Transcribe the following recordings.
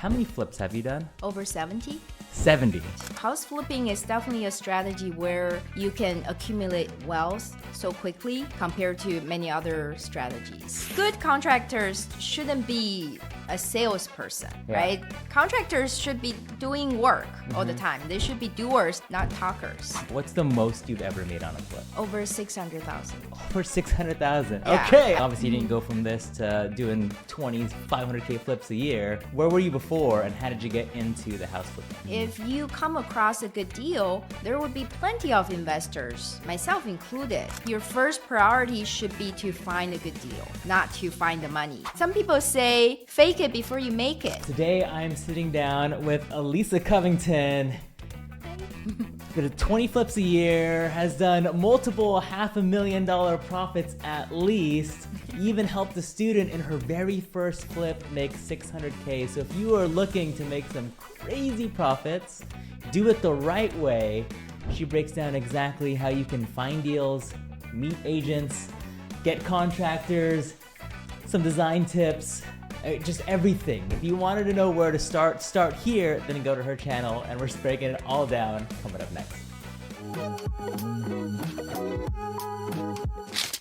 How many flips have you done? Over 70. 70. House flipping is definitely a strategy where you can accumulate wealth so quickly compared to many other strategies. Good contractors shouldn't be a salesperson, right? Contractors should be doing work all the time. They should be doers, not talkers. What's the most you've ever made on a flip? Over 600,000. Over 600,000. Yeah. Okay. Obviously, you didn't go from this to doing 20, 500K flips a year. Where were you before, and how did you get into the house flipping? If you come across a good deal, there would be plenty of investors, myself included. Your first priority should be to find a good deal, not to find the money. Some people say, fake it before you make it. Today, I'm sitting down with Elisa Covington. Did 20 flips a year, has done multiple $500,000 profits at least, even helped a student in her very first flip make 600K. So if you are looking to make some crazy profits, do it the right way. She breaks down exactly how you can find deals, meet agents, get contractors, some design tips, just everything. If you wanted to know where to start here, then go to her channel, and we're breaking it all down coming up next.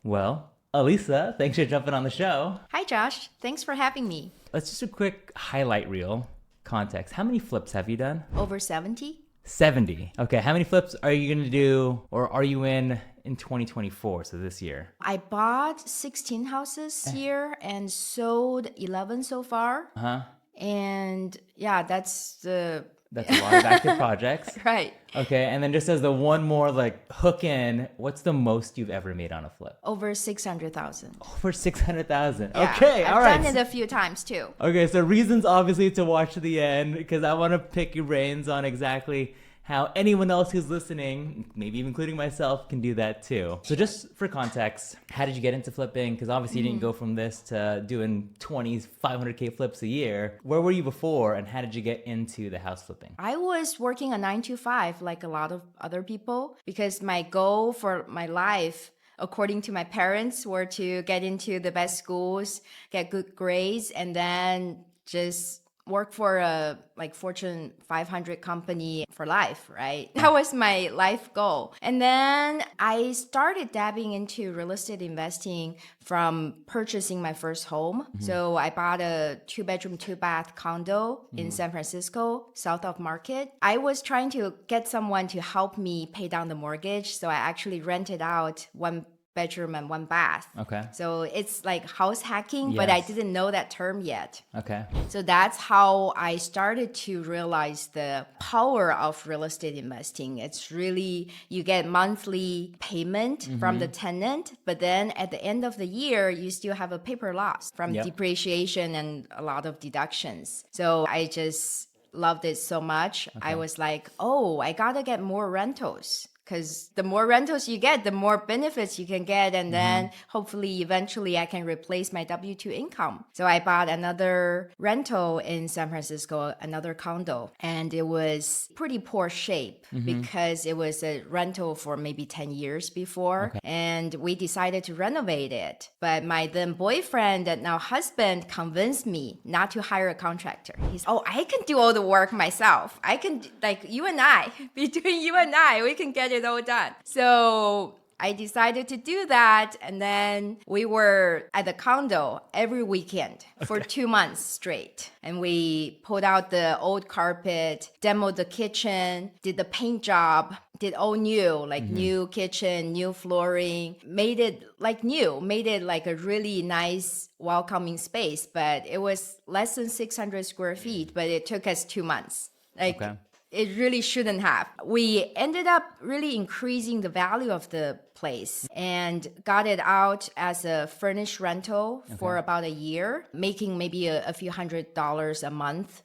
Well, Elisa, thanks for jumping on the show. Hi Josh, thanks for having me. Let's just do a quick highlight reel context. How many flips have you done? Over 70? 70. Okay, how many flips are you gonna do, or are you in 2024, so this year? I bought 16 houses here and sold 11 so far. And yeah, that's a lot of active projects. Right. Okay, and then just as the one more like hook in, what's the most you've ever made on a flip? Over 600,000. Over 600,000. Yeah, Okay, all right. I've done it a few times too. Okay, so reasons obviously to watch to the end, because I want to pick your brains on exactly how anyone else who's listening, maybe even including myself, can do that too. So just for context, how did you get into flipping? Because obviously you didn't go from this to doing 20, 500K flips a year. Where were you before, and how did you get into the house flipping? I was working a 9 to 5 like a lot of other people, because my goal for my life, according to my parents, were to get into the best schools, get good grades, and then just work for a Fortune 500 company for life, right? That was my life goal. And then I started dabbing into real estate investing from purchasing my first home. So I bought a 2-bedroom, 2-bath condo in San Francisco, south of Market. I was trying to get someone to help me pay down the mortgage. So I actually rented out 1-bedroom and 1-bath. Okay. So it's like house hacking, but I didn't know that term yet. Okay. So that's how I started to realize the power of real estate investing. It's really, you get monthly payment from the tenant, but then at the end of the year, you still have a paper loss from depreciation and a lot of deductions. So I just loved it so much. I was like, oh, I gotta get more rentals. Because the more rentals you get, the more benefits you can get. And then hopefully, eventually, I can replace my W-2 income. So I bought another rental in San Francisco, another condo. And it was pretty poor shape because it was a rental for maybe 10 years before. Okay. And we decided to renovate it. But my then boyfriend and now husband convinced me not to hire a contractor. He's, oh, I can do all the work myself. I can, like you and I, between you and I, we can get it all done. So I decided to do that, and then we were at the condo every weekend for 2 months straight. And we pulled out the old carpet, demoed the kitchen, did the paint job, did all new, like new kitchen, new flooring, made it like new, made it like a really nice, welcoming space. But it was less than 600 square feet, but it took us 2 months. It really shouldn't have. We ended up really increasing the value of the place and got it out as a furnished rental for about a year, making maybe a few $100s a month.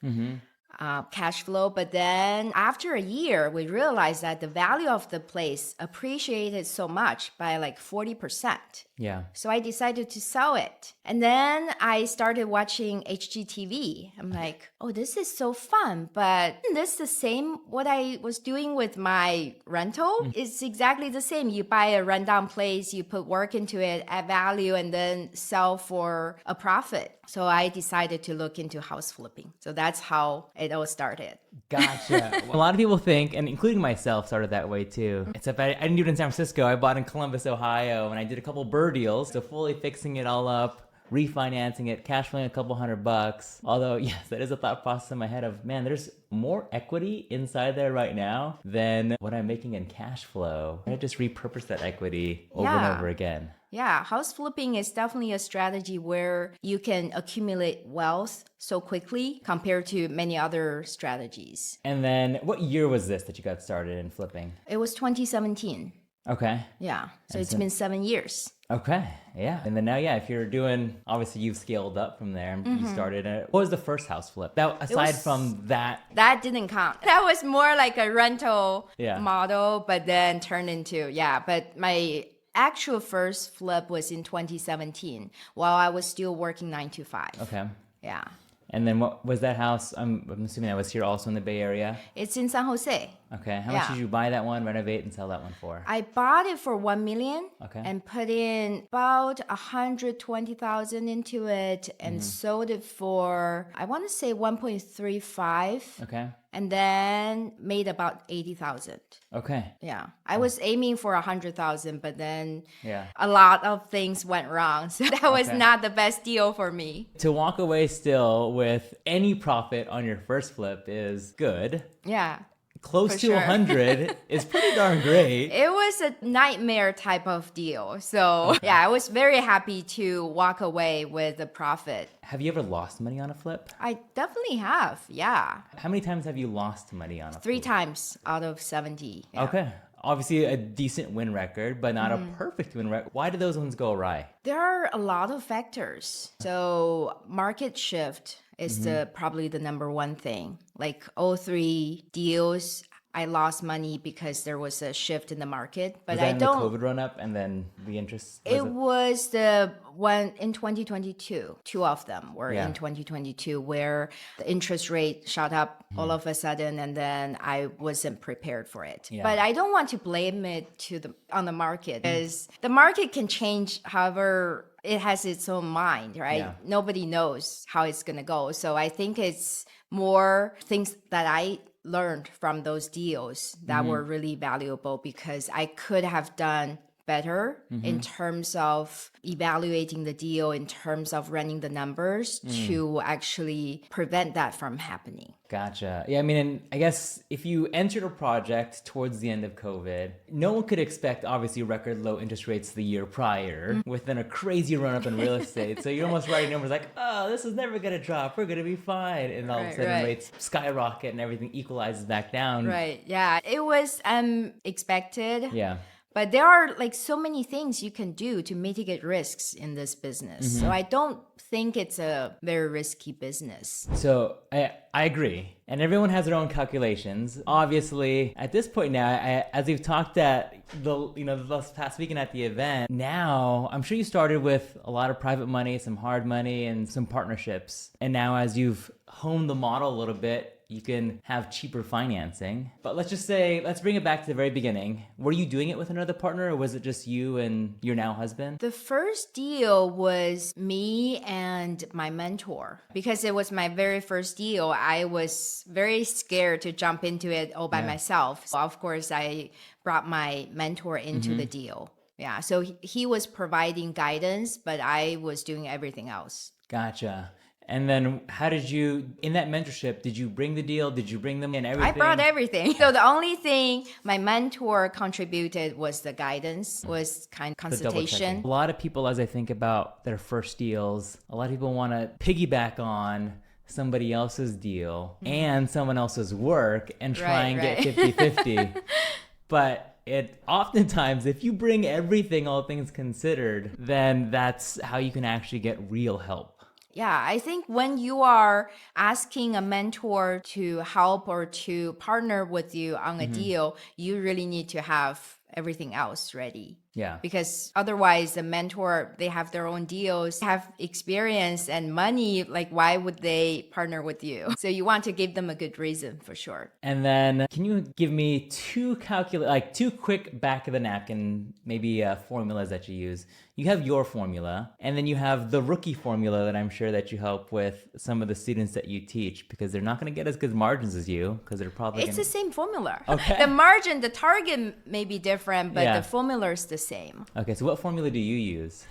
Cash flow. But then after a year, we realized that the value of the place appreciated so much by like 40%. Yeah. So I decided to sell it. And then I started watching HGTV. I'm like, oh, this is so fun. But this is the same what I was doing with my rental. It's exactly the same. You buy a rundown place, you put work into it, add value, and then sell for a profit. So I decided to look into house flipping. So that's how it all started. Gotcha. A lot of people think, and including myself, started that way too. Except I didn't do it in San Francisco. I bought in Columbus, Ohio, and I did a couple BRRRR deals. So fully fixing it all up, refinancing it, cash flowing a couple $100. Although, yes, that is a thought process in my head of, man, there's more equity inside there right now than what I'm making in cash flow. I just repurpose that equity over and over again. Yeah, house flipping is definitely a strategy where you can accumulate wealth so quickly compared to many other strategies. And then what year was this that you got started in flipping? It was 2017. Okay. Yeah, so it's been 7 years. Okay, yeah. And then now, yeah, if you're doing, obviously you've scaled up from there and you started it. What was the first house flip? That aside from that? That didn't count. That was more like a rental Yeah. model, but then turned into, but my actual first flip was in 2017 while I was still working 9 to 5. Okay. Yeah. And then what was that house? I'm assuming that was here also in the Bay Area? It's in San Jose. Okay. How much did you buy that one, renovate, and sell that one for? I bought it for $1 million Okay. and put in about $120,000 into it and sold it for, I want to say 1.35. Okay. And then made about 80,000. Okay. Yeah. I was aiming for 100,000, but then Yeah. a lot of things went wrong. So that was not the best deal for me. To walk away still with any profit on your first flip is good. Yeah. Close For to sure. 100 is pretty darn great. It was a nightmare type of deal. So yeah, I was very happy to walk away with a profit. Have you ever lost money on a flip? I definitely have. Yeah. How many times have you lost money on a 3 flip? times out of 70. Yeah. Okay. Obviously a decent win record, but not a perfect win record. Why do those ones go awry? There are a lot of factors. So market shift is probably the number one thing. Like all 3 deals, I lost money because there was a shift in the market. But Was that I in don't. the COVID run up and then the interest? It was the one in 2022. 2 of them were Yeah. in 2022 where the interest rate shot up all of a sudden and then I wasn't prepared for it. Yeah. But I don't want to blame it on the market because the market can change however it has its own mind, right? Yeah. Nobody knows how it's going to go. So I think it's more things that I learned from those deals that were really valuable because I could have done better in terms of evaluating the deal, in terms of running the numbers to actually prevent that from happening. Gotcha. Yeah, I mean, and I guess if you entered a project towards the end of COVID, no one could expect, obviously, record low interest rates the year prior within a crazy run up in real estate. So you're almost writing numbers like, oh, this is never going to drop. We're going to be fine. And all of a sudden rates skyrocket and everything equalizes back down. Right. Yeah. It was expected. Yeah. But there are like so many things you can do to mitigate risks in this business. So I don't think it's a very risky business. So I agree. And everyone has their own calculations. Obviously, at this point now, as we've talked at the past weekend at the event, now I'm sure you started with a lot of private money, some hard money, and some partnerships. And now as you've honed the model a little bit, you can have cheaper financing. But let's bring it back to the very beginning. Were you doing it with another partner or was it just you and your now husband? The first deal was me and my mentor. Because it was my very first deal, I was very scared to jump into it all by myself. So of course, I brought my mentor into the deal. Yeah, so he was providing guidance, but I was doing everything else. Gotcha. And then how did you, in that mentorship, did you bring the deal? Did you bring them in everything? I brought everything. So the only thing my mentor contributed was the guidance, was kind of consultation. A lot of people, as I think about their first deals, a lot of people want to piggyback on somebody else's deal and someone else's work and try and get 50-50. But it oftentimes, if you bring everything, all things considered, then that's how you can actually get real help. Yeah, I think when you are asking a mentor to help or to partner with you on a deal, you really need to have everything else ready. Yeah. Because otherwise the mentor, they have their own deals, have experience and money. Like, why would they partner with you? So you want to give them a good reason for sure. And then can you give me two quick back of the napkin, maybe formulas that you use? You have your formula, and then you have the rookie formula that I'm sure that you help with some of the students that you teach, because they're not going to get as good margins as you, because they're probably It's the same formula. Okay. The margin, the target may be different, but Yeah. the formula is the same. Okay, so what formula do you use?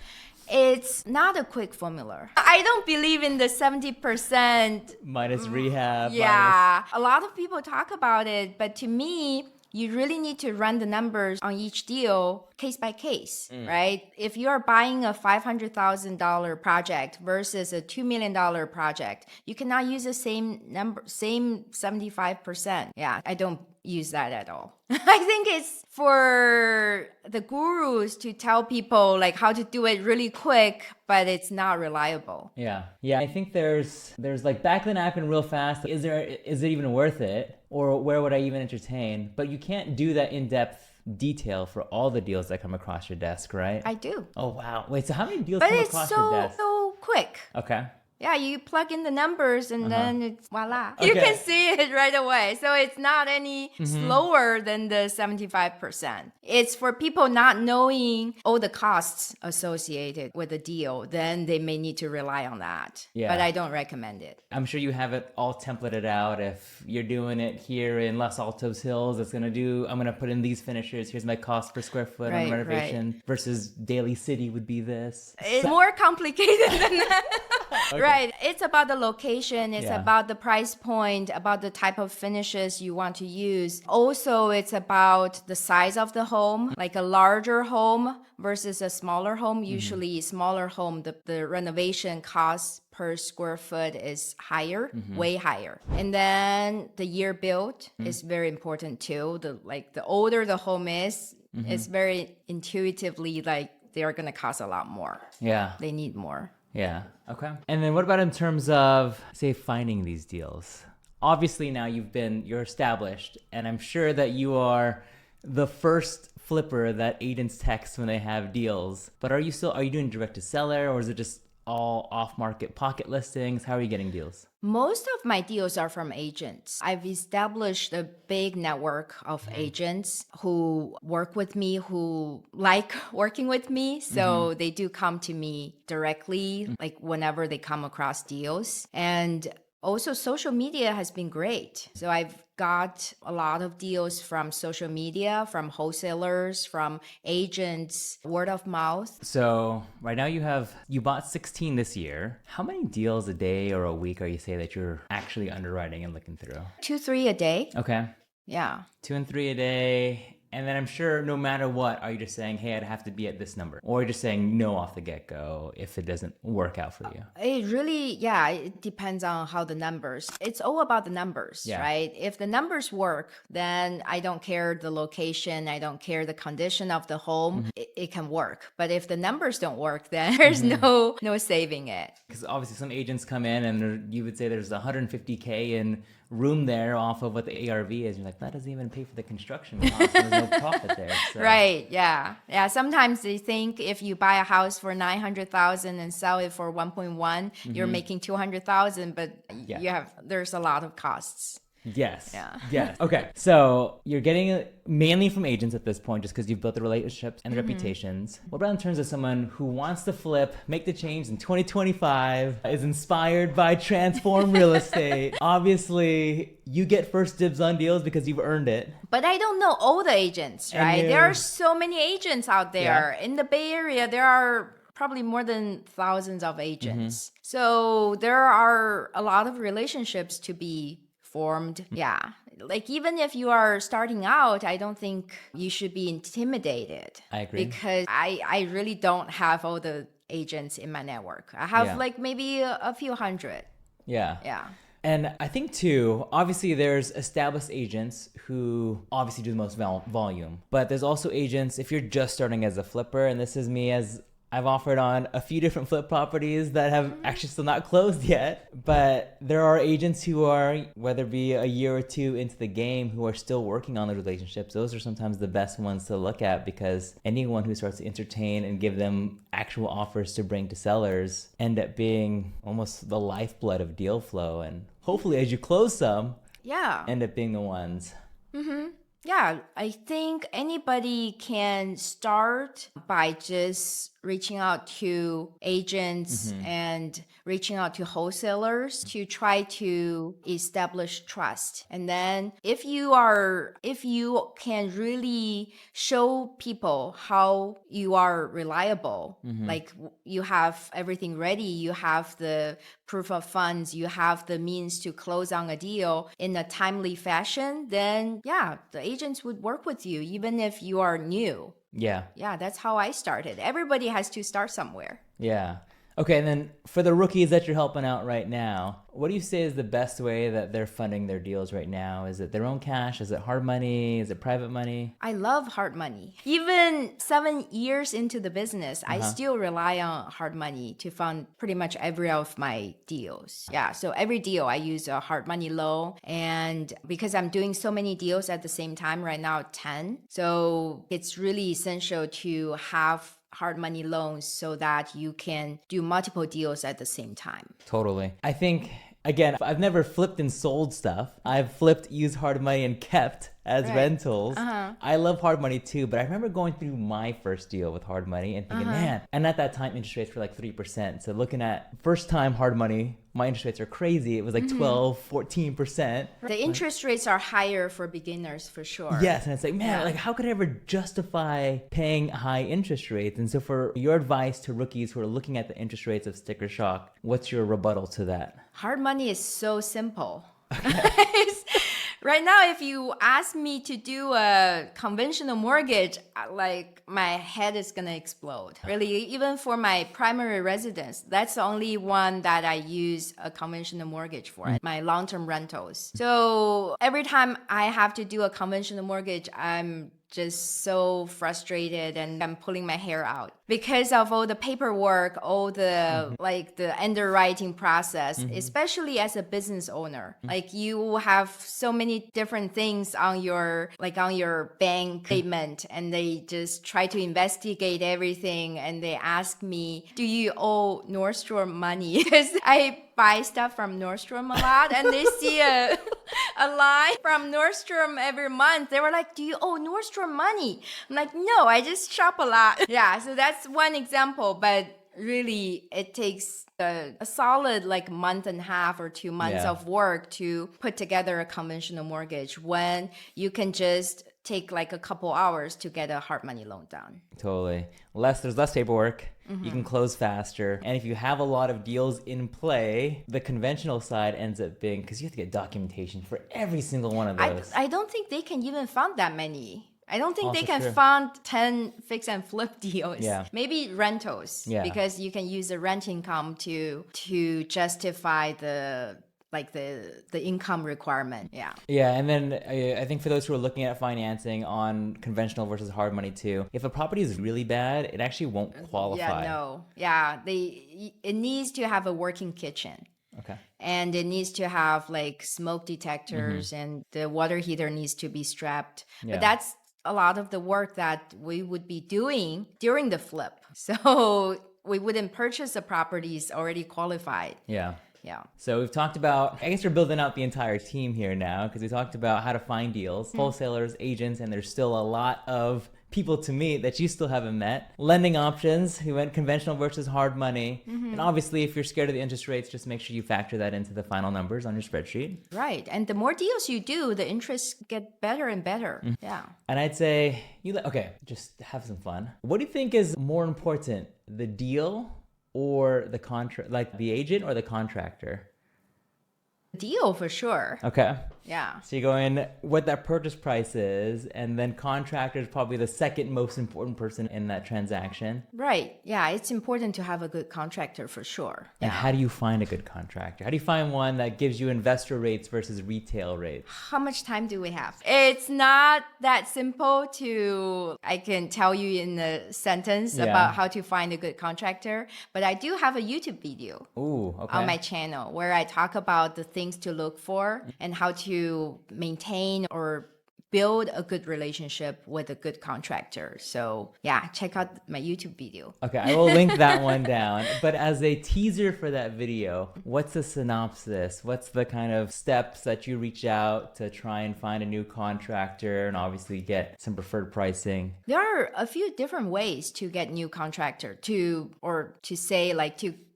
It's not a quick formula. I don't believe in the 70%. Minus rehab. Yeah, a lot of people talk about it, but to me, you really need to run the numbers on each deal case by case, right? If you're buying a $500,000 project versus a $2 million project, you cannot use the same number, same 75%. Yeah, I don't use that at all. I think it's for the gurus to tell people like how to do it really quick, but it's not reliable. Yeah. I think there's like back of the napkin real fast. Is it even worth it? Or where would I even entertain? But you can't do that in-depth detail for all the deals that come across your desk, right? I do. Oh, wow. Wait, so how many deals But come it's across your desk? so quick. Okay. Yeah, you plug in the numbers and then it's voila. Okay. You can see it right away. So it's not any slower than the 75%. It's for people not knowing all the costs associated with the deal. Then they may need to rely on that. Yeah. But I don't recommend it. I'm sure you have it all templated out. If you're doing it here in Los Altos Hills, I'm going to put in these finishers. Here's my cost per square foot on Right, renovation versus Daly City would be this. It's more complicated than that. Okay. Right. It's about the location. It's Yeah. about the price point, about the type of finishes you want to use. Also, it's about the size of the home, like a larger home versus a smaller home. Usually smaller home, the renovation cost per square foot is higher, way higher. And then the year built is very important too. The older the home is, it's very intuitively like they are going to cost a lot more. Yeah. They need more. Yeah. Okay. And then what about in terms of, say, finding these deals? Obviously now you're established, and I'm sure that you are the first flipper that agents text when they have deals. But are you doing direct to seller, or is it just all off-market pocket listings? How are you getting deals? Most of my deals are from agents. I've established a big network of agents who work with me, who like working with me. So they do come to me directly, like whenever they come across deals. And also social media has been great. So I've got a lot of deals from social media, from wholesalers, from agents, word of mouth. So right now you bought 16 this year. How many deals a day or a week are you say that you're actually underwriting and looking through? 2-3 a day. Okay. Yeah. 2 and 3 a day. And then I'm sure no matter what, are you just saying, hey, I'd have to be at this number? Or you're just saying no off the get-go if it doesn't work out for you? It really, it depends on how the numbers, it's all about the numbers, right? If the numbers work, then I don't care the location, I don't care the condition of the home, it can work. But if the numbers don't work, then there's no saving it. Because obviously some agents come in and you would say there's $150K in room there off of what the ARV is. You're like, that doesn't even pay for the construction cost. There's no profit there. So. Right. Yeah. Sometimes they think if you buy a house for $900,000 and sell it for 1.1, you're making 200,000, but there's a lot of costs. Yes. Yeah. Yes. Okay. So you're getting it mainly from agents at this point, just because you've built the relationships and the reputations. What about in terms of someone who wants to flip, make the change in 2025, is inspired by transform real estate? Obviously, you get first dibs on deals because you've earned it. But I don't know all the agents, right? There are so many agents out there. Yeah. In the Bay Area, there are probably more than thousands of agents. So there are a lot of relationships to be formed. Yeah. Like even if you are starting out, I don't think you should be intimidated. I agree. Because I really don't have all the agents in my network. I have like maybe a few hundred. Yeah. Yeah. And I think too, obviously there's established agents who obviously do the most volume, but there's also agents, if you're just starting as a flipper, and this is me as I've offered on a few different flip properties that have actually still not closed yet. But there are agents who are, whether it be a year or two into the game, who are still working on the relationships. Those are sometimes the best ones to look at, because anyone who starts to entertain and give them actual offers to bring to sellers end up being almost the lifeblood of deal flow. And hopefully as you close some, end up being the ones. Yeah, I think anybody can start by just reaching out to agents and reaching out to wholesalers to try to establish trust. And then if you can really show people how you are reliable, like you have everything ready, you have the proof of funds, you have the means to close on a deal in a timely fashion, then the agents would work with you even if you are new. Yeah, that's how I started. Everybody has to start somewhere. Yeah. Okay, and then for the rookies that you're helping out right now, what do you say is the best way that they're funding their deals right now? Is it their own cash? Is it hard money? Is it private money? I love hard money. Even 7 years into the business, I still rely on hard money to fund pretty much every of my deals. Yeah, so every deal I use a hard money loan. And because I'm doing so many deals at the same time right now, 10. So it's really essential to have hard money loans so that you can do multiple deals at the same time. Totally. I think, again, I've never flipped and sold stuff. I've flipped, used hard money, and kept as rentals. I love hard money too, but I remember going through my first deal with hard money and thinking, man, and at that time interest rates were like 3%. So looking at first time hard money, my interest rates are crazy. It was like 12, 14%. The interest rates are higher for beginners for sure. Yes, and it's like, man, like how could I ever justify paying high interest rates? And so for your advice to rookies who are looking at the interest rates of sticker shock, what's your rebuttal to that? Hard money is so simple. Okay. Right now, if you ask me to do a conventional mortgage, like my head is gonna explode. Really, even for my primary residence, that's the only one that I use a conventional mortgage for, my long-term rentals. So every time I have to do a conventional mortgage, I'm just so frustrated and I'm pulling my hair out because of all the paperwork, all the like the underwriting process, especially as a business owner. Like you have so many different things on your bank statement, and they just try to investigate everything, and they ask me, do you owe Nordstrom money? Because I buy stuff from Nordstrom a lot, and they see a line from Nordstrom every month. They were like, do you owe Nordstrom money? I'm like, no, I just shop a lot. Yeah, so that's one example, but really it takes a solid like month and a half or 2 months of work to put together a conventional mortgage when you can just take like a couple hours to get a hard money loan done. Totally. There's less paperwork. You can close faster. And if you have a lot of deals in play, the conventional side ends up being, because you have to get documentation for every single one of those. I don't think they can even fund that many. I don't think they can fund 10 fix and flip deals. Yeah. Maybe rentals, because you can use the rent income to justify the income requirement. Yeah, and then I think for those who are looking at financing on conventional versus hard money too, if a property is really bad, it actually won't qualify. It needs to have a working kitchen. Okay. And it needs to have like smoke detectors, and the water heater needs to be strapped. But that's a lot of the work that we would be doing during the flip. So we wouldn't purchase the properties already qualified. Yeah. So we've talked about, I guess we're building out the entire team here now, because we talked about how to find deals, wholesalers, agents, and there's still a lot of people to meet that you still haven't met. Lending options, we went conventional versus hard money. And obviously, if you're scared of the interest rates, just make sure you factor that into the final numbers on your spreadsheet. Right. And the more deals you do, the interests get better and better. Yeah. And I'd say, just have some fun. What do you think is more important, the deal or the the agent or the contractor? Deal for sure. Okay. Yeah. So you go in what that purchase price is, and then contractor is probably the second most important person in that transaction. Right. Yeah, it's important to have a good contractor for sure. And Yeah. how do you find a good contractor? How do you find one that gives you investor rates versus retail rates? How much time do we have? It's not that simple I can tell you in a sentence about how to find a good contractor, but I do have a YouTube video on my channel where I talk about the things to look for and how to maintain or build a good relationship with a good contractor. So yeah, check out my YouTube video. Okay, I will link that one down. But as a teaser for that video, what's the synopsis? What's the kind of steps that you reach out to try and find a new contractor and obviously get some preferred pricing? There are a few different ways to get new contractor to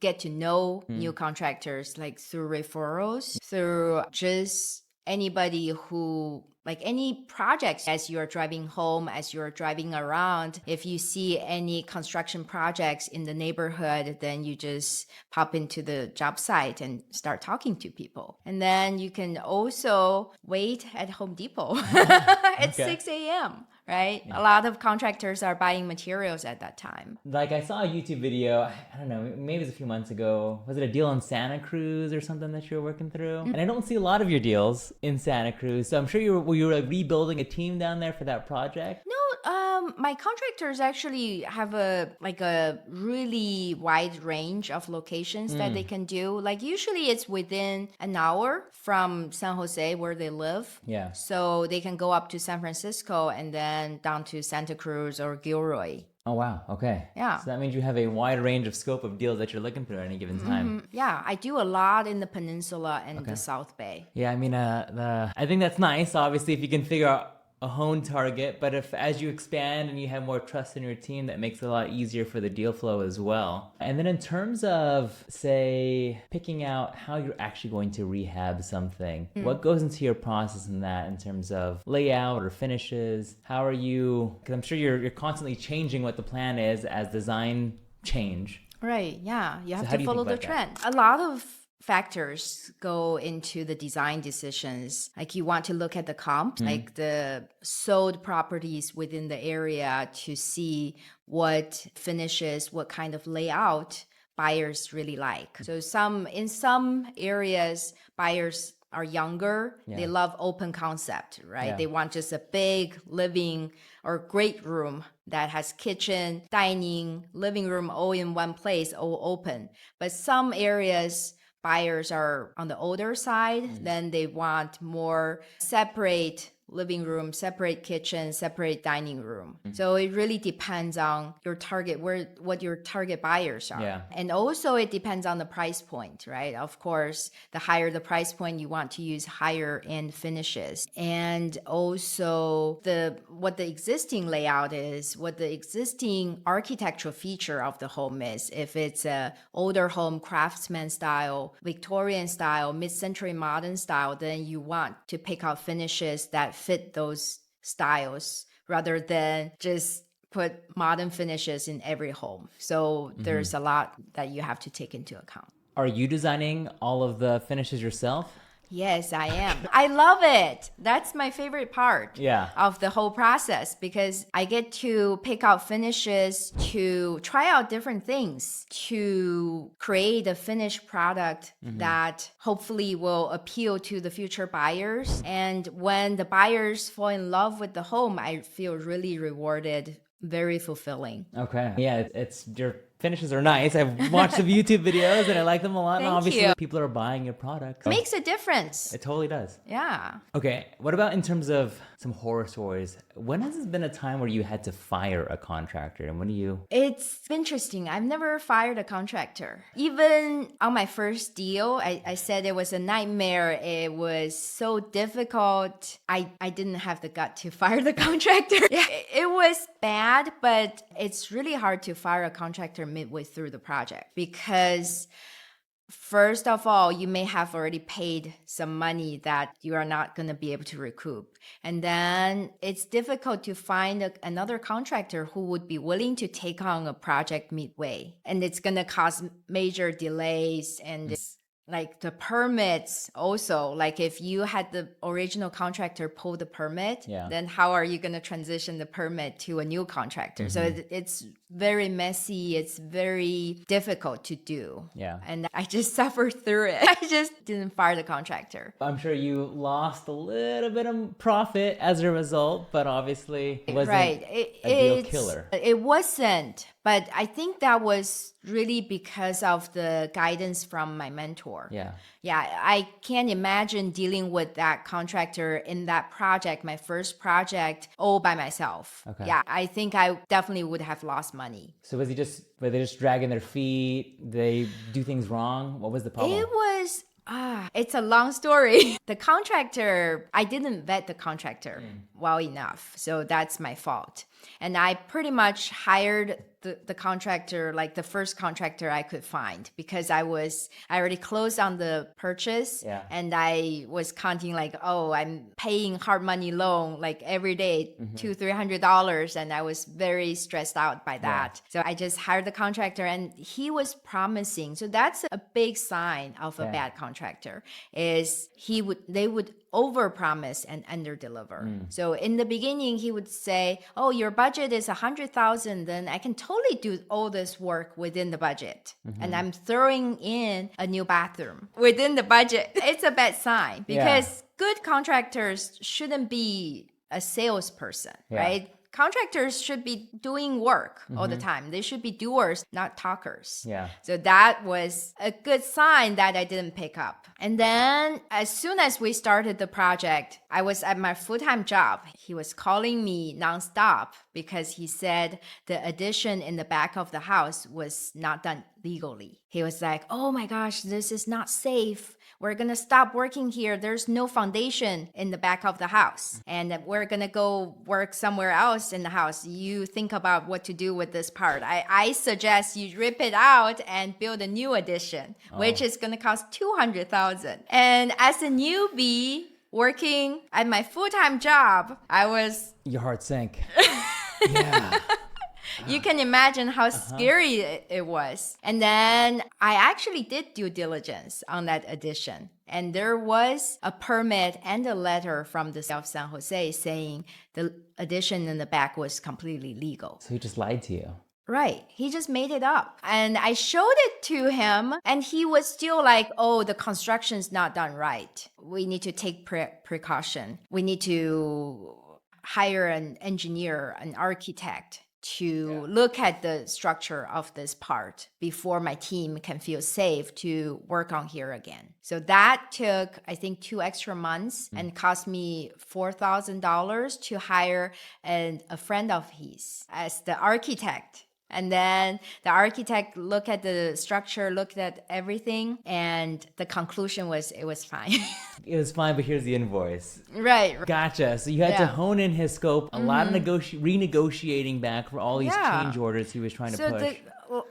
get to know new contractors, like through referrals, through just anybody who any projects as you're driving home, as you're driving around. If you see any construction projects in the neighborhood, then you just pop into the job site and start talking to people. And then you can also wait at Home Depot at 6 a.m. Right? Yeah. A lot of contractors are buying materials at that time. Like I saw a YouTube video, I don't know, maybe it was a few months ago. Was it a deal in Santa Cruz or something that you were working through? And I don't see a lot of your deals in Santa Cruz. So I'm sure you were like rebuilding a team down there for that project? No, my contractors actually have a really wide range of locations that they can do. Like usually it's within an hour from San Jose where they live. Yeah. So they can go up to San Francisco and then down to Santa Cruz or Gilroy. Oh, wow. Okay. Yeah. So that means you have a wide range of scope of deals that you're looking through at any given time. Yeah, I do a lot in the Peninsula and the South Bay. Yeah, I mean, I think that's nice, obviously, if you can figure out a home target, but if as you expand and you have more trust in your team, that makes it a lot easier for the deal flow as well. And then in terms of, say, picking out how you're actually going to rehab something, what goes into your process in that in terms of layout or finishes? How are you, because I'm sure you're constantly changing what the plan is as design change. Right, yeah, you have So to follow the trend. A lot of factors go into the design decisions. Like you want to look at the comps, like the sold properties within the area to see what finishes, what kind of layout buyers really like. So in some areas, buyers are younger. They love open concept, right? They want just a big living or great room that has kitchen, dining, living room all in one place, all open. But some areas, buyers are on the older side, then they want more separate living room, separate kitchen, separate dining room. So it really depends on your target, what your target buyers are. Yeah. And also it depends on the price point, right? Of course, the higher the price point, you want to use higher end finishes. And also what the existing layout is, what the existing architectural feature of the home is. If it's a older home, craftsman style, Victorian style, mid-century modern style, then you want to pick out finishes that fit those styles rather than just put modern finishes in every home. So there's a lot that you have to take into account. Are you designing all of the finishes yourself? Yes, I am. I love it. That's my favorite part of the whole process because I get to pick out finishes, to try out different things, to create a finished product that hopefully will appeal to the future buyers. And when the buyers fall in love with the home, I feel really rewarded, very fulfilling. Okay. Yeah, it's your finishes are nice. I've watched some YouTube videos and I like them a lot. Thank and obviously, you. people are buying your products. It makes a difference. It totally does. Yeah. Okay. What about in terms of some horror stories? When has this been a time where you had to fire a contractor? And when do you? It's interesting. I've never fired a contractor. Even on my first deal, I said it was a nightmare. It was so difficult. I didn't have the gut to fire the contractor. It was bad, but it's really hard to fire a contractor midway through the project because first of all, you may have already paid some money that you are not going to be able to recoup. And then it's difficult to find another contractor who would be willing to take on a project midway. And it's going to cause major delays and Like the permits also, like if you had the original contractor pull the permit, then how are you going to transition the permit to a new contractor? So it's very messy. It's very difficult to do. Yeah. And I just suffered through it. I just didn't fire the contractor. I'm sure you lost a little bit of profit as a result, but obviously it wasn't a deal killer. It wasn't. But I think that was really because of the guidance from my mentor. Yeah. Yeah, I can't imagine dealing with that contractor in that project, my first project, all by myself. Okay. Yeah, I think I definitely would have lost money. So were they just dragging their feet? They do things wrong? What was the problem? It was... it's a long story. The contractor, I didn't vet the contractor well enough. So that's my fault. And I pretty much hired the contractor, like the first contractor I could find, because I already closed on the purchase. Yeah. And I was counting like, oh, I'm paying hard money loan like every day, $200-$300. And I was very stressed out by that. So I just hired the contractor and he was promising. So that's a big sign of a bad contractor is they would overpromise and underdeliver. So in the beginning, he would say, oh, your budget is $100,000, then I can totally do all this work within the budget. And I'm throwing in a new bathroom within the budget. It's a bad sign because good contractors shouldn't be a salesperson, right? Contractors should be doing work all the time. They should be doers, not talkers. Yeah. So that was a good sign that I didn't pick up. And then as soon as we started the project, I was at my full-time job. He was calling me nonstop because he said the addition in the back of the house was not done legally. He was like, oh my gosh, this is not safe. We're going to stop working here. There's no foundation in the back of the house. And we're going to go work somewhere else in the house. You think about what to do with this part. I suggest you rip it out and build a new addition, which is going to cost $200,000. And as a newbie working at my full-time job, Your heart sank. Yeah. You can imagine how scary it was. And then I actually did due diligence on that addition. And there was a permit and a letter from the city of San Jose saying the addition in the back was completely legal. So he just lied to you. Right. He just made it up. And I showed it to him and he was still like, oh, the construction's not done right. We need to take precaution. We need to hire an engineer, an architect to look at the structure of this part before my team can feel safe to work on here again. So that took, I think, 2 extra months and cost me $4,000 to hire a friend of his as the architect. And then the architect looked at the structure, looked at everything, and the conclusion was it was fine. It was fine, but here's the invoice. Right. Gotcha. So you had to hone in his scope, a lot of renegotiating back for all these change orders he was trying to push.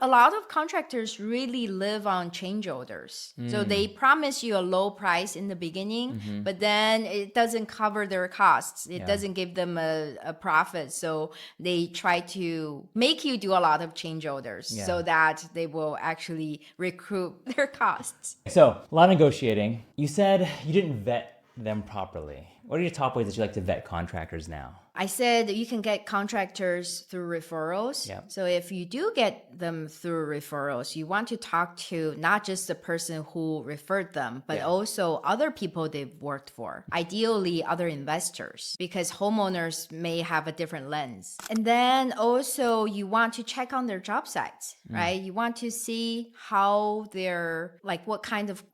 A lot of contractors really live on change orders. So they promise you a low price in the beginning, but then it doesn't cover their costs. It doesn't give them a profit. So they try to make you do a lot of change orders so that they will actually recoup their costs. So a lot of negotiating. You said you didn't vet them properly. What are your top ways that you like to vet contractors now? I said you can get contractors through referrals. Yeah. So if you do get them through referrals, you want to talk to not just the person who referred them, but also other people they've worked for. Ideally, other investors, because homeowners may have a different lens. And then also you want to check on their job sites, right? You want to see how they're, like what kind of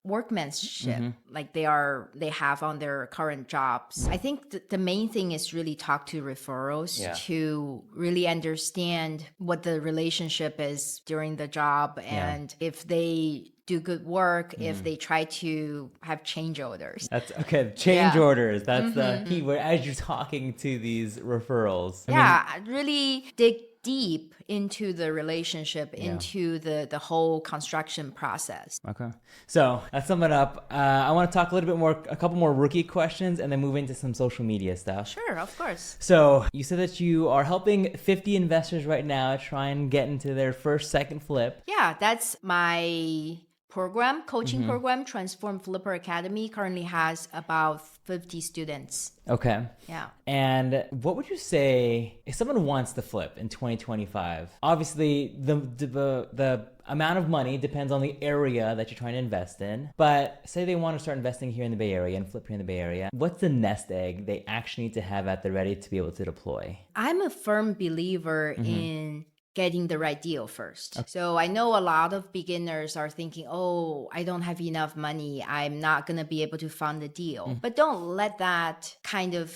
workmanship like they have on their current jobs. I think the main thing is really talk to referrals to really understand what the relationship is during the job and if they do good work, if they try to have change orders. That's okay. Change orders. That's the key word as you're talking to these referrals. I dig deep into the relationship, into the whole construction process. Okay. So let's sum it up. I want to talk a little bit more, a couple more rookie questions, and then move into some social media stuff. Sure, of course. So you said that you are helping 50 investors right now try and get into their first, second flip. Yeah, that's my program, coaching program, Transform Flipper Academy, currently has about 50 students. Okay. Yeah. And what would you say if someone wants to flip in 2025? Obviously, the amount of money depends on the area that you're trying to invest in. But say they want to start investing here in the Bay Area and flip here in the Bay Area. What's the nest egg they actually need to have at the ready to be able to deploy? I'm a firm believer in getting the right deal first. Okay. So I know a lot of beginners are thinking, oh, I don't have enough money. I'm not going to be able to fund the deal. But don't let that kind of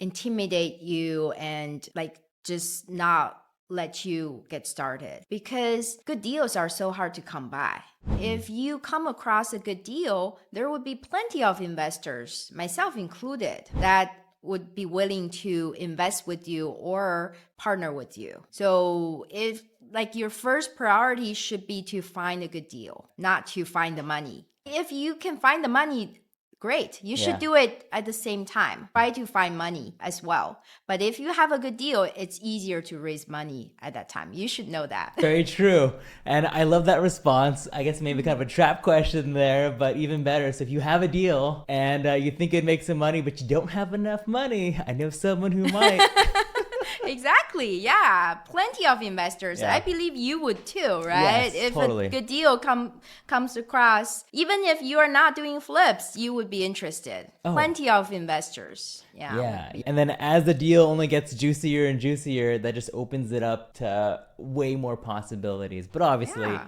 intimidate you and like just not let you get started, because good deals are so hard to come by. If you come across a good deal, there would be plenty of investors, myself included, that would be willing to invest with you or partner with you. So if like your first priority should be to find a good deal, not to find the money. If you can find the money, great. You should do it at the same time. Try to find money as well. But if you have a good deal, it's easier to raise money at that time. You should know that. Very true. And I love that response. I guess maybe kind of a trap question there, but even better. So if you have a deal and you think it'd make some money, but you don't have enough money, I know someone who might. Exactly. Yeah. Plenty of investors. Yeah. I believe you would too, right? Yes, if totally. a good deal comes across, even if you are not doing flips, you would be interested. Oh. Plenty of investors. Yeah. And then as the deal only gets juicier and juicier, that just opens it up to way more possibilities. But obviously,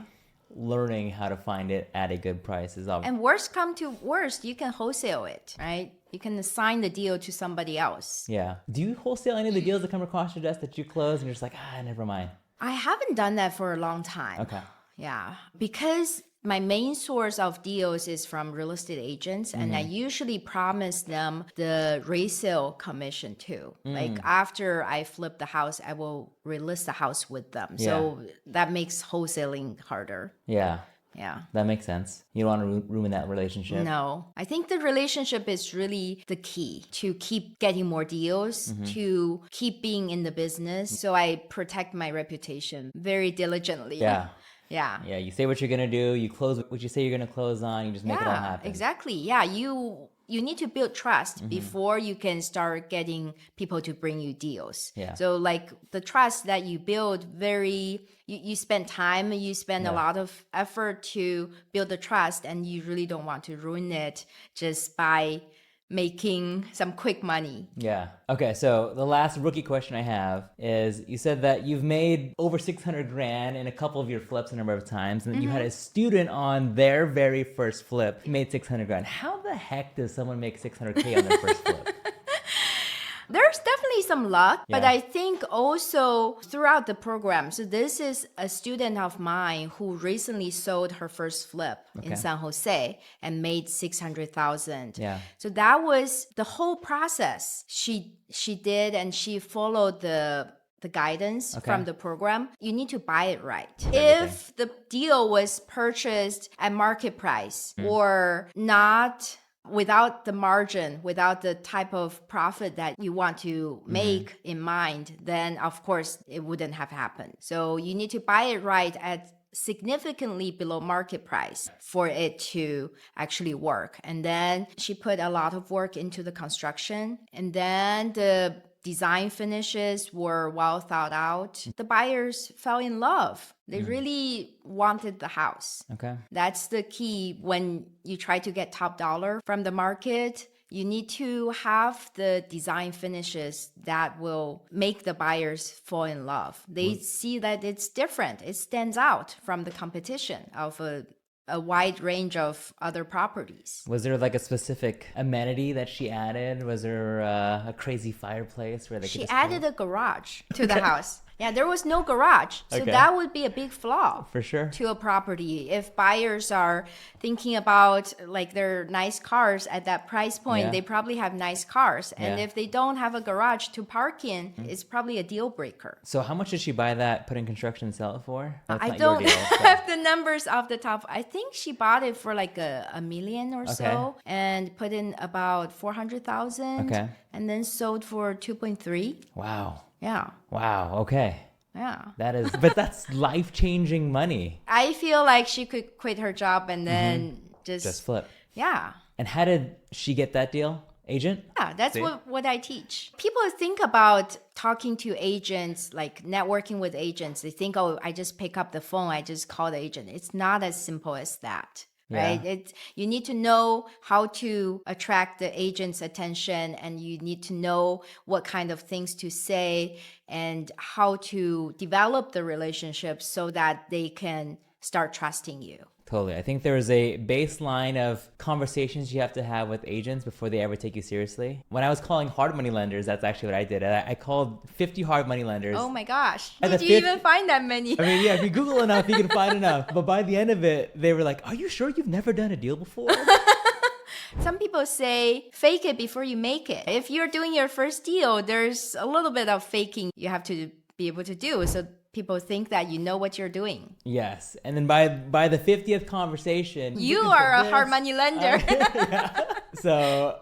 learning how to find it at a good price is obvious. And worst come to worst, you can wholesale it, right? You can assign the deal to somebody else. Yeah. Do you wholesale any of the deals that come across your desk that you close and you're just like, never mind? I haven't done that for a long time. Okay. Yeah. Because my main source of deals is from real estate agents, and I usually promise them the resale commission too. Like after I flip the house, I will relist the house with them. So that makes wholesaling harder. Yeah. Yeah. That makes sense. You don't want to ruin that relationship. No. I think the relationship is really the key to keep getting more deals, to keep being in the business. So I protect my reputation very diligently. Yeah. Yeah. Yeah. You say what you're going to do. You close what you say you're going to close on. You just make it all happen. Exactly. Yeah. You need to build trust before you can start getting people to bring you deals. Yeah. So like the trust that you build you spend time, you spend a lot of effort to build the trust, and you really don't want to ruin it just by making some quick money. Yeah. Okay. So the last rookie question I have is, you said that you've made over 600 grand in a couple of your flips a number of times, and that you had a student on their very first flip who made 600 grand. How the heck does someone make 600K on their first flip? There's definitely some luck, but I think also throughout the program. So this is a student of mine who recently sold her first flip in San Jose and made 600,000. Yeah. So that was the whole process. She did, and she followed the guidance from the program. You need to buy it right. If the deal was purchased at market price or not, without the margin, without the type of profit that you want to make in mind, then of course it wouldn't have happened. So you need to buy it right at significantly below market price for it to actually work. And then she put a lot of work into the construction, and then the design finishes were well thought out. The buyers fell in love. They really wanted the house. Okay. That's the key when you try to get top dollar from the market. You need to have the design finishes that will make the buyers fall in love. They see that it's different. It stands out from the competition of a wide range of other properties. Was there like a specific amenity that she added? Was there a crazy fireplace where they could She just added a garage to the house. Yeah, there was no garage. So that would be a big flaw. For sure. To a property. If buyers are thinking about like their nice cars at that price point, they probably have nice cars. And if they don't have a garage to park in, it's probably a deal breaker. So how much did she buy that, put in construction, and sell it for? I don't have the numbers off the top. I think she bought it for like a million or so and put in about 400,000 and then sold for 2.3. Wow. Yeah. Wow. Okay. Yeah. But that's life-changing money. I feel like she could quit her job and then Just flip. Yeah. And how did she get that deal? Agent? Yeah, that's what I teach. People think about talking to agents, like networking with agents. They think, oh, I just pick up the phone, I just call the agent. It's not as simple as that. Right? You need to know how to attract the agent's attention, and you need to know what kind of things to say and how to develop the relationship so that they can start trusting you. Totally. I think there's a baseline of conversations you have to have with agents before they ever take you seriously. When I was calling hard money lenders, that's actually what I did. I called 50 hard money lenders. Oh my gosh. Did you even find that many? I mean, yeah, if you Google enough, you can find enough. But by the end of it, they were like, are you sure you've never done a deal before? Some people say fake it before you make it. If you're doing your first deal, there's a little bit of faking you have to be able to do. So people think that you know what you're doing. Yes. And then by the 50th conversation, you are a hard money lender. So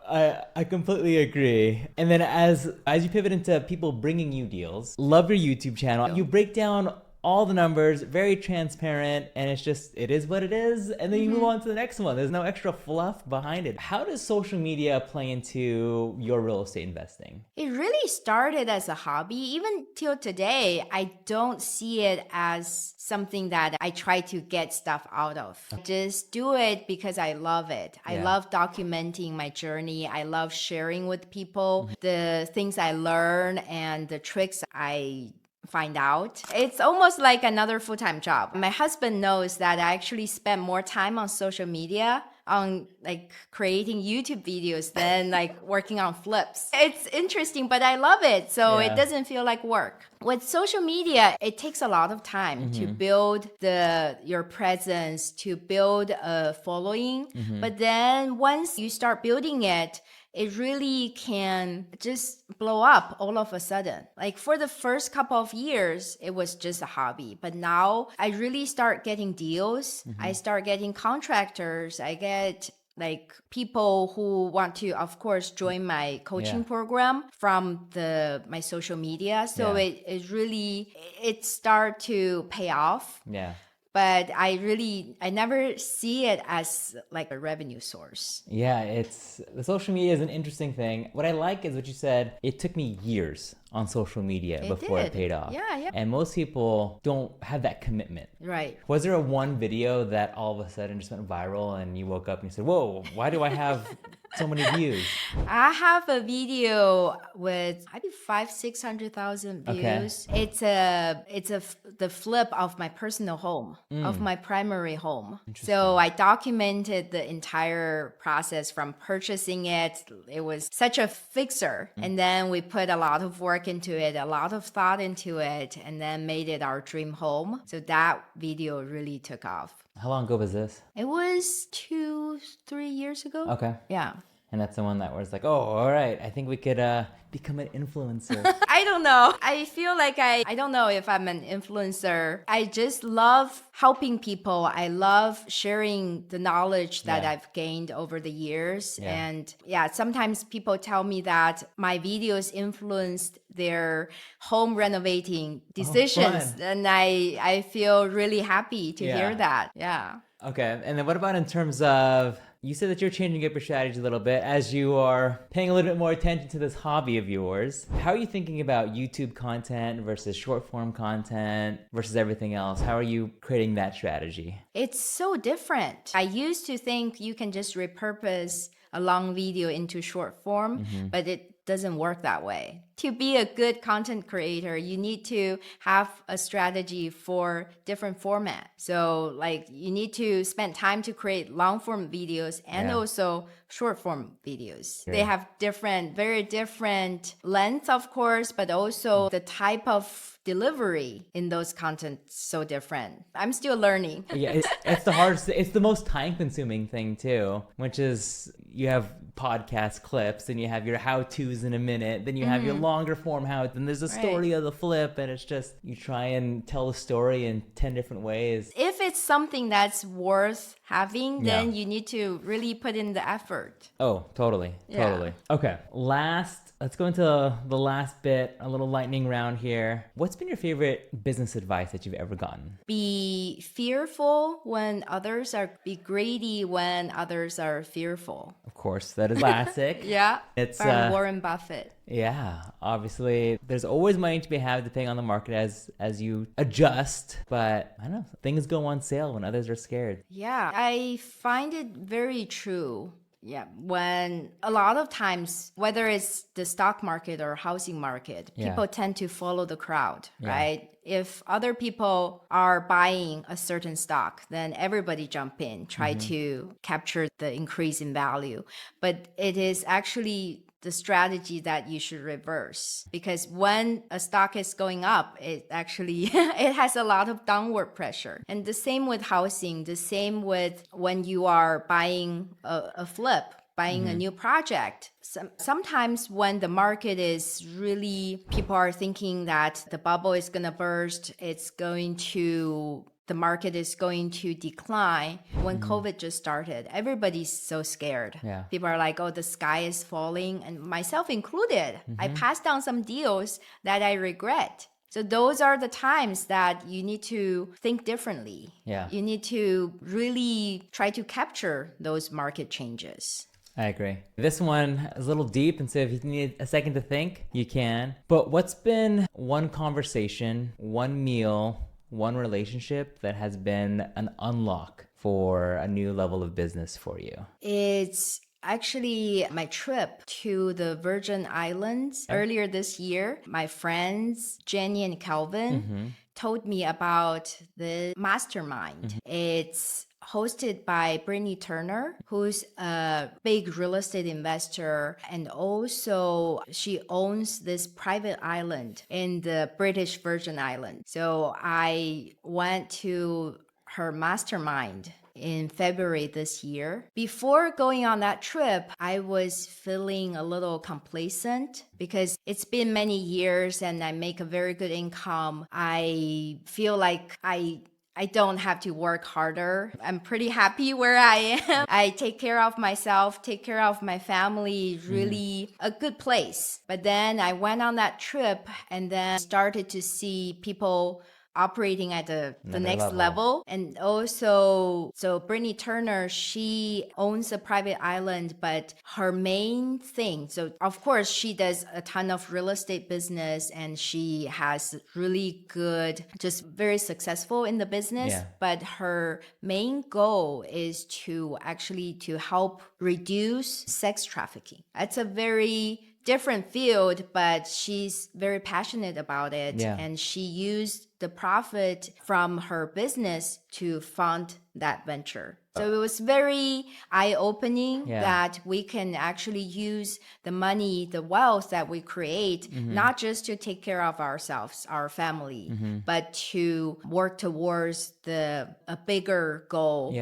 I completely agree. And then as you pivot into people bringing you deals, love your YouTube channel. You break down all the numbers, very transparent, and it is what it is, and then you move on to the next one. There's no extra fluff behind it. How does social media play into your real estate investing? It really started as a hobby. Even till today, I don't see it as something that I try to get stuff out of. I just do it because I love it. I love documenting my journey. I love sharing with people the things I learn and the tricks I find out. It's almost like another full-time job. My husband knows that I actually spend more time on social media on like creating YouTube videos than like working on flips. It's interesting, but I love it. So it doesn't feel like work. With social media, it takes a lot of time to build your presence, to build a following. But then once you start building it, it really can just blow up all of a sudden. Like for the first couple of years, it was just a hobby. But now I really start getting deals. I start getting contractors. I get like people who want to, of course, join my coaching program from my social media. So it start to pay off. Yeah. But I never see it as like a revenue source. Yeah, the social media is an interesting thing. What I like is what you said, it took me years on social media before it paid off. Yeah. And most people don't have that commitment. Right. Was there one video that all of a sudden just went viral and you woke up and you said, whoa, why do I have so many views? I have a video with maybe 500,000-600,000 views. Okay. It's the flip of my personal home, of my primary home. So I documented the entire process from purchasing it. It was such a fixer. And then we put a lot of work into it, a lot of thought into it, and then made it our dream home. So that video really took off. How long ago was this? It was 2-3 years ago. Okay. Yeah. And that's the one that was like, oh, all right, I think we could become an influencer. I don't know. I feel like I don't know if I'm an influencer. I just love helping people. I love sharing the knowledge that I've gained over the years. Yeah. And sometimes people tell me that my videos influenced their home renovating decisions. And I feel really happy to hear that. Yeah. Okay. And then what about in terms of, you said that you're changing up your strategy a little bit as you are paying a little bit more attention to this hobby of yours. How are you thinking about YouTube content versus short form content versus everything else? How are you creating that strategy? It's so different. I used to think you can just repurpose a long video into short form, but it doesn't work that way. To be a good content creator, you need to have a strategy for different format. So like you need to spend time to create long form videos and also short form videos. They have very different lengths, of course, but also the type of delivery in those contents so different. I'm still learning. It's the hardest, it's the most time consuming thing too, which is you have podcast clips and you have your how-tos in a minute, then you have your longer form how, then there's a story of the flip, and it's just you try and tell the story in 10 different ways. If it's something that's worth having, then you need to really put in the effort. Oh, totally. Okay, let's go into the last bit, a little lightning round here. What's been your favorite business advice that you've ever gotten? Be fearful when others are, be greedy when others are fearful. Of course, that is classic. Yeah, It's from Warren Buffett. Yeah, obviously there's always money to be had depending on the market as you adjust, but I don't know, things go on sale when others are scared. Yeah, I find it very true. Yeah, when a lot of times, whether it's the stock market or housing market, people tend to follow the crowd, right? If other people are buying a certain stock, then everybody jump in, try to capture the increase in value. But it is actually the strategy that you should reverse, because when a stock is going up, it actually it has a lot of downward pressure. And the same with housing, the same with when you are buying a flip, buying a new project. Sometimes when the market is really, people are thinking that the bubble is going to burst, the market is going to decline. When COVID just started, everybody's so scared. Yeah. People are like, oh, the sky is falling, and myself included. I passed down some deals that I regret. So those are the times that you need to think differently. Yeah. You need to really try to capture those market changes. I agree. This one is a little deep, and so if you need a second to think, you can. But what's been one conversation, one meal, one relationship that has been an unlock for a new level of business for you? It's actually my trip to the Virgin Islands earlier this year. My friends, Jenny and Calvin, told me about the mastermind. It's hosted by Brittany Turner, who's a big real estate investor, and also she owns this private island in the British Virgin Islands. So I went to her mastermind in February this year. Before going on that trip, I was feeling a little complacent because it's been many years and I make a very good income. I feel like I don't have to work harder. I'm pretty happy where I am. I take care of myself, take care of my family, really a good place. But then I went on that trip and then started to see people operating at the next level. And also, so Brittany Turner, she owns a private island, but her main thing, so of course she does a ton of real estate business and she has really good, just very successful in the business. But her main goal is to actually to help reduce sex trafficking. That's a very different field, but she's very passionate about it. And she used the profit from her business to fund that venture. So it was very eye-opening that we can actually use the money, the wealth that we create, not just to take care of ourselves, our family, but to work towards a bigger goal.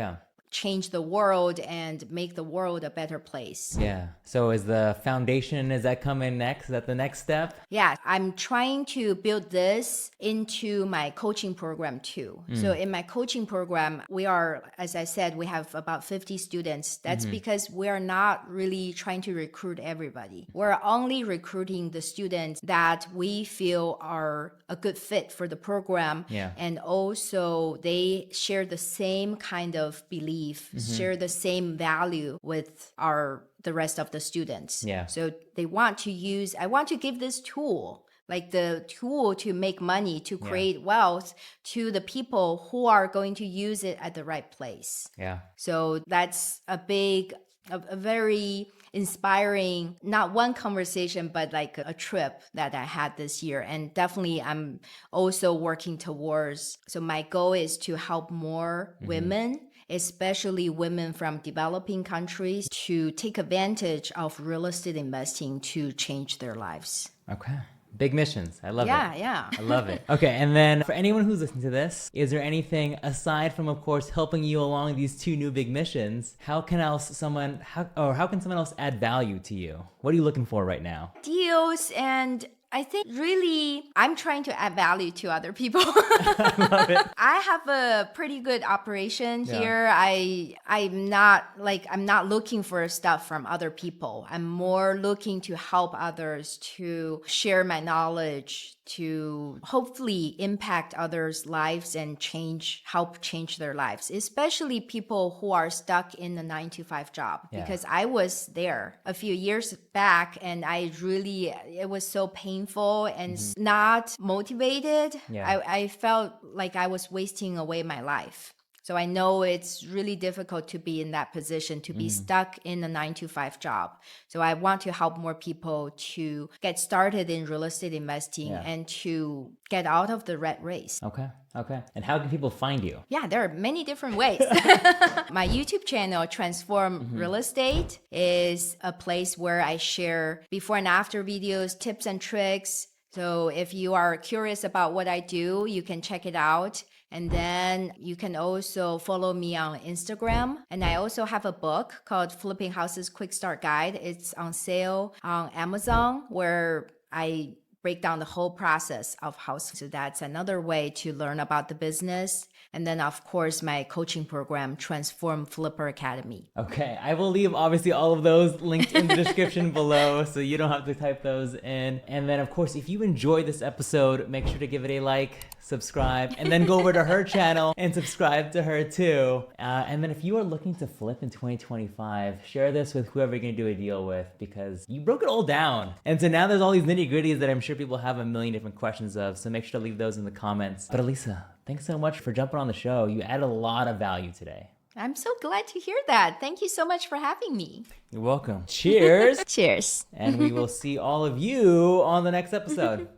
Change the world and make the world a better place. So is the foundation, is that coming next? Is that the next step? I'm trying to build this into my coaching program too. So in my coaching program, we are, as I said, we have about 50 students. That's because we are not really trying to recruit everybody. We're only recruiting the students that we feel are a good fit for the program. And also they share the same kind of belief, share the same value with the rest of the students. So they want to use, I want to give this tool, like the tool to make money, to create wealth, to the people who are going to use it at the right place. So that's a very inspiring, not one conversation, but like a trip that I had this year. And definitely I'm also working towards, so my goal is to help more women, especially women from developing countries, to take advantage of real estate investing to change their lives. Okay. Big missions. I love it. Yeah. I love it. Okay, and then for anyone who's listening to this, is there anything aside from, of course, helping you along these two new big missions? How can someone else add value to you? What are you looking for right now? Deals and I think really I'm trying to add value to other people. I love it. I have a pretty good operation here. I'm not looking for stuff from other people. I'm more looking to help others, to share my knowledge, to hopefully impact others' lives and help change their lives, especially people who are stuck in the 9 to 5 job. Because I was there a few years back and it was so painful and not motivated. I felt like I was wasting away my life. So I know it's really difficult to be in that position, to be stuck in a 9 to 5 job. So I want to help more people to get started in real estate investing and to get out of the rat race. Okay. And how can people find you? Yeah, there are many different ways. My YouTube channel, Transform Real Estate, is a place where I share before and after videos, tips and tricks. So if you are curious about what I do, you can check it out. And then you can also follow me on Instagram. And I also have a book called Flipping Houses Quick Start Guide. It's on sale on Amazon, where I break down the whole process of house. So that's another way to learn about the business. And then, of course, my coaching program, Transform Flipper Academy. Okay, I will leave obviously all of those linked in the description below, so you don't have to type those in. And then, of course, if you enjoyed this episode, make sure to give it a like, subscribe, and then go over to her channel and subscribe to her too. And then if you are looking to flip in 2025, share this with whoever you're gonna do a deal with, because you broke it all down. And so now there's all these nitty gritties that I'm sure people have a million different questions of, so make sure to leave those in the comments. But Elisa, thanks so much for jumping on the show. You added a lot of value today. I'm so glad to hear that. Thank you so much for having me. You're welcome. Cheers. Cheers. And we will see all of you on the next episode.